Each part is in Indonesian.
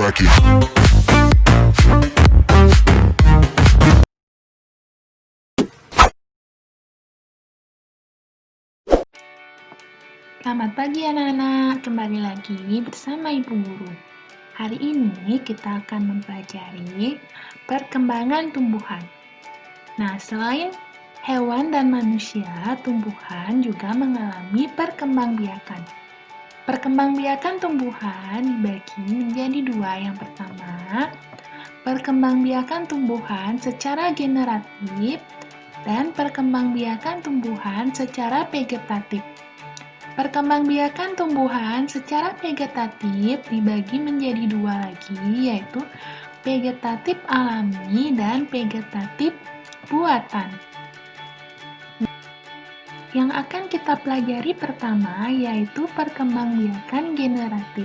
crack it. Selamat pagi anak-anak, kembali lagi bersama Ibu Guru. Hari ini kita akan mempelajari perkembangan tumbuhan. Nah, selain hewan dan manusia, tumbuhan juga mengalami perkembangbiakan. Perkembangbiakan tumbuhan dibagi menjadi dua. Yang pertama, perkembangbiakan tumbuhan secara generatif dan perkembangbiakan tumbuhan secara vegetatif. Perkembangbiakan tumbuhan secara vegetatif dibagi menjadi dua lagi, yaitu vegetatif alami dan vegetatif buatan. Yang akan kita pelajari pertama yaitu perkembangbiakan generatif.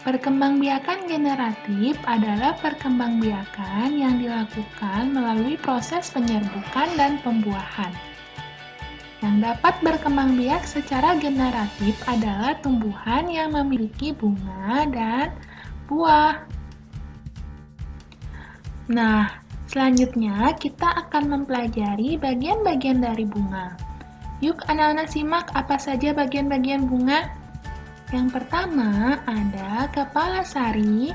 Perkembangbiakan generatif adalah perkembangbiakan yang dilakukan melalui proses penyerbukan dan pembuahan. Yang dapat berkembang biak secara generatif adalah tumbuhan yang memiliki bunga dan buah. Nah, selanjutnya kita akan mempelajari bagian-bagian dari bunga. Yuk anak-anak simak apa saja bagian-bagian bunga. Yang pertama ada kepala sari,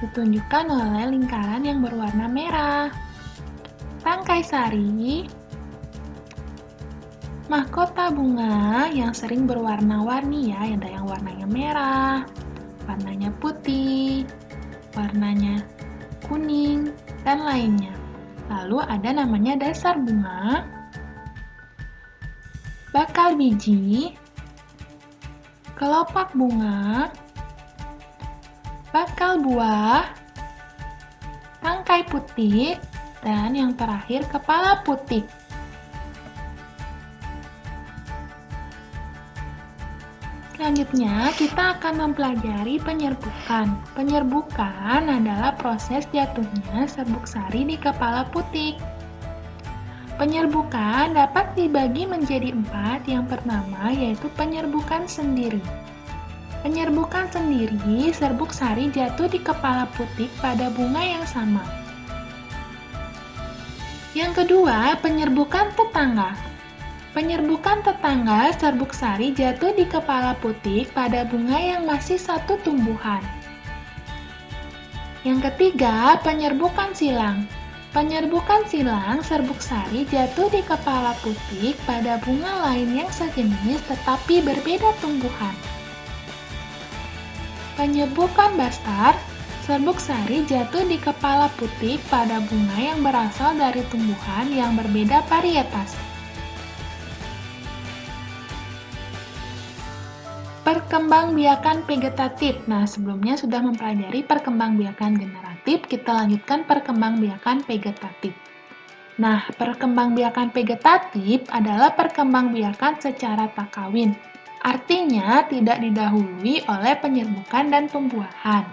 ditunjukkan oleh lingkaran yang berwarna merah. Tangkai sari, mahkota bunga yang sering berwarna-warni ya, ada yang warnanya merah, warnanya putih, warnanya kuning, dan lainnya. Lalu ada namanya dasar bunga, bakal biji, kelopak bunga, bakal buah, tangkai putih, dan yang terakhir kepala putih. Selanjutnya, kita akan mempelajari penyerbukan. Penyerbukan adalah proses jatuhnya serbuk sari di kepala putik. Penyerbukan dapat dibagi menjadi 4. Yang pertama yaitu penyerbukan sendiri. Penyerbukan sendiri, serbuk sari jatuh di kepala putik pada bunga yang sama. Yang kedua, penyerbukan tetangga. Penyerbukan tetangga, serbuk sari jatuh di kepala putik pada bunga yang masih satu tumbuhan. Yang ketiga, penyerbukan silang. Penyerbukan silang, serbuk sari jatuh di kepala putik pada bunga lain yang sejenis tetapi berbeda tumbuhan. Penyerbukan bastar, serbuk sari jatuh di kepala putik pada bunga yang berasal dari tumbuhan yang berbeda varietas. Perkembangbiakan vegetatif. Nah, sebelumnya sudah mempelajari perkembangbiakan generatif, kita lanjutkan perkembangbiakan vegetatif. Nah, perkembangbiakan vegetatif adalah perkembangbiakan secara tak kawin. Artinya, tidak didahului oleh penyerbukan dan pembuahan.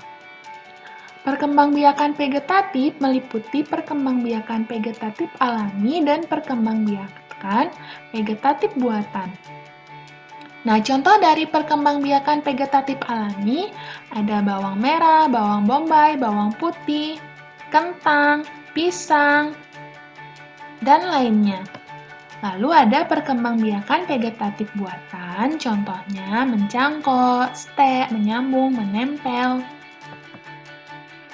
Perkembangbiakan vegetatif meliputi perkembangbiakan vegetatif alami dan perkembangbiakan vegetatif buatan. Nah, contoh dari perkembangbiakan vegetatif alami ada bawang merah, bawang bombay, bawang putih, kentang, pisang, dan lainnya. Lalu ada perkembangbiakan vegetatif buatan, contohnya mencangkok, stek, menyambung, menempel.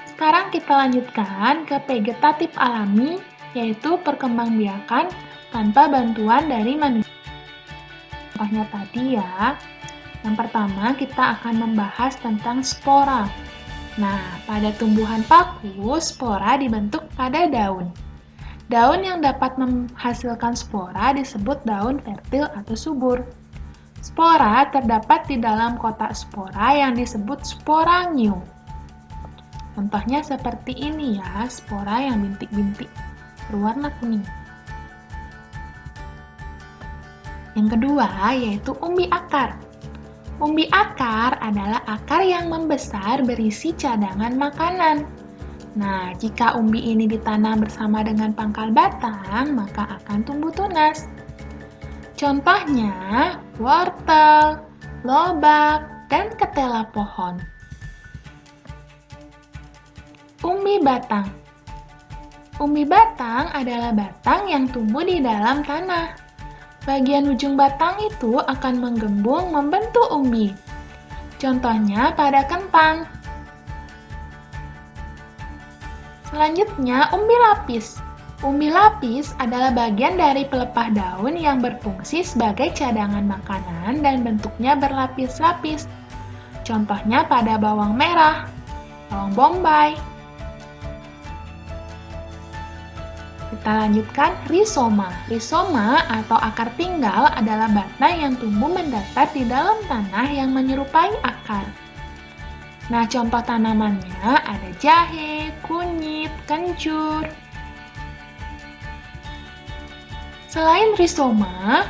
Sekarang kita lanjutkan ke vegetatif alami, yaitu perkembangbiakan tanpa bantuan dari manusia. Contohnya tadi ya, yang pertama kita akan membahas tentang spora. Nah, pada tumbuhan paku, spora dibentuk pada daun. Daun yang dapat menghasilkan spora disebut daun fertil atau subur. Spora terdapat di dalam kotak spora yang disebut sporangium. Contohnya seperti ini ya, spora yang bintik-bintik berwarna kuning. Yang kedua yaitu umbi akar. Umbi akar adalah akar yang membesar berisi cadangan makanan. Nah, jika umbi ini ditanam bersama dengan pangkal batang, maka akan tumbuh tunas. Contohnya, wortel, lobak, dan ketela pohon. Umbi batang. Umbi batang adalah batang yang tumbuh di dalam tanah. Bagian ujung batang itu akan menggembung membentuk umbi. Contohnya pada kentang. Selanjutnya, umbi lapis. Umbi lapis adalah bagian dari pelepah daun yang berfungsi sebagai cadangan makanan dan bentuknya berlapis-lapis. Contohnya pada bawang merah, bawang bombay. Kita lanjutkan rizoma. Rizoma atau akar tinggal adalah batang yang tumbuh mendatar di dalam tanah yang menyerupai akar. Nah, contoh tanamannya ada jahe, kunyit, kencur. Selain rizoma,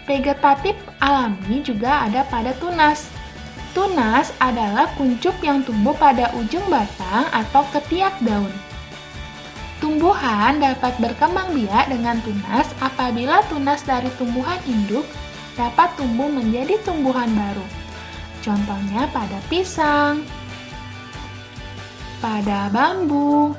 vegetatif alami juga ada pada tunas. Tunas adalah kuncup yang tumbuh pada ujung batang atau ketiak daun. Tumbuhan dapat berkembang biak dengan tunas apabila tunas dari tumbuhan induk dapat tumbuh menjadi tumbuhan baru. Contohnya pada pisang, pada bambu.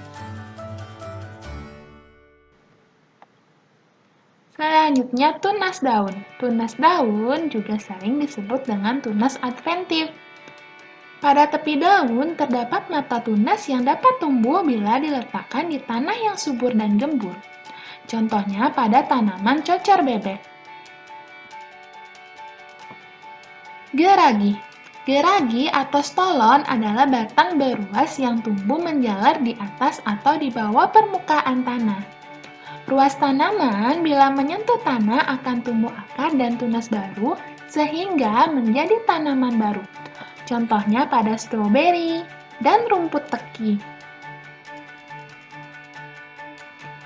Selanjutnya tunas daun. Tunas daun juga sering disebut dengan tunas adventif. Pada tepi daun terdapat mata tunas yang dapat tumbuh bila diletakkan di tanah yang subur dan gembur. Contohnya pada tanaman cocer bebek. Geragi. Geragi atau stolon adalah batang beruas yang tumbuh menjalar di atas atau di bawah permukaan tanah. Ruas tanaman bila menyentuh tanah akan tumbuh akar dan tunas baru sehingga menjadi tanaman baru. Contohnya pada stroberi dan rumput teki.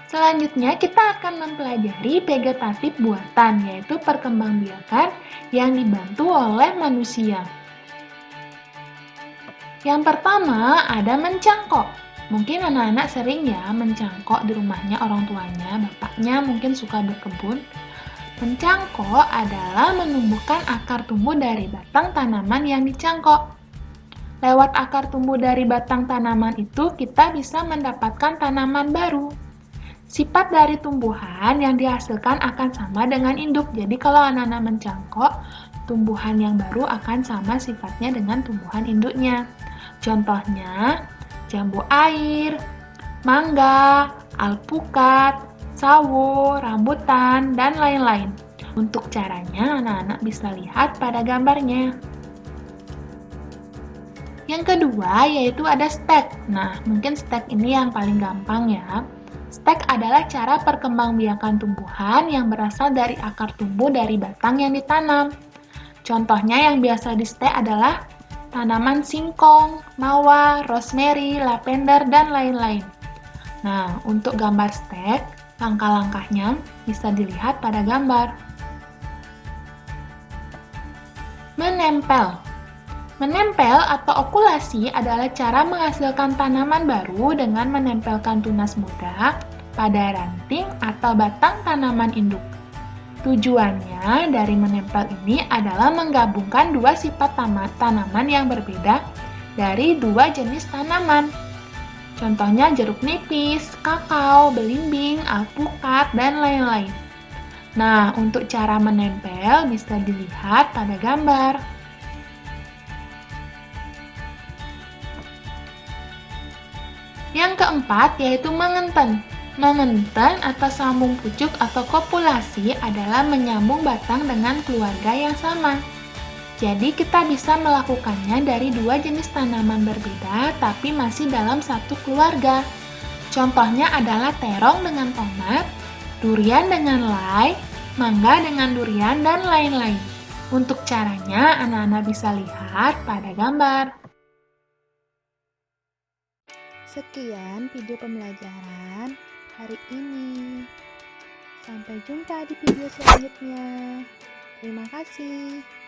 Selanjutnya kita akan mempelajari vegetatif buatan, yaitu perkembangbiakan yang dibantu oleh manusia. Yang pertama ada mencangkok. Mungkin anak-anak sering ya mencangkok di rumahnya orang tuanya, bapaknya mungkin suka berkebun. Mencangkok adalah menumbuhkan akar tumbuh dari batang tanaman yang dicangkok. Lewat akar tumbuh dari batang tanaman itu, kita bisa mendapatkan tanaman baru. Sifat dari tumbuhan yang dihasilkan akan sama dengan induk. Jadi kalau anak-anak mencangkok, tumbuhan yang baru akan sama sifatnya dengan tumbuhan induknya. Contohnya, jambu air, mangga, alpukat, sawo, rambutan, dan lain-lain. Untuk caranya, anak-anak bisa lihat pada gambarnya. Yang kedua, yaitu ada stek. Nah, mungkin stek ini yang paling gampang ya. Stek adalah cara perkembangbiakan tumbuhan yang berasal dari akar tumbuh dari batang yang ditanam. Contohnya yang biasa di stek adalah tanaman singkong, mawar, rosemary, lavender, dan lain-lain. Nah, untuk gambar stek, langkah-langkahnya bisa dilihat pada gambar. Menempel. Menempel atau okulasi adalah cara menghasilkan tanaman baru dengan menempelkan tunas muda pada ranting atau batang tanaman induk. Tujuannya dari menempel ini adalah menggabungkan dua sifat tanaman yang berbeda dari dua jenis tanaman. Contohnya jeruk nipis, kakao, belimbing, alpukat, dan lain-lain. Nah, untuk cara menempel bisa dilihat pada gambar. Yang keempat yaitu mengenten. Mengenten atau sambung pucuk atau kopulasi adalah menyambung batang dengan keluarga yang sama. Jadi kita bisa melakukannya dari dua jenis tanaman berbeda tapi masih dalam satu keluarga. Contohnya adalah terong dengan tomat, durian dengan lai, mangga dengan durian, dan lain-lain. Untuk caranya, anak-anak bisa lihat pada gambar. Sekian video pembelajaran hari ini. Sampai jumpa di video selanjutnya. Terima kasih.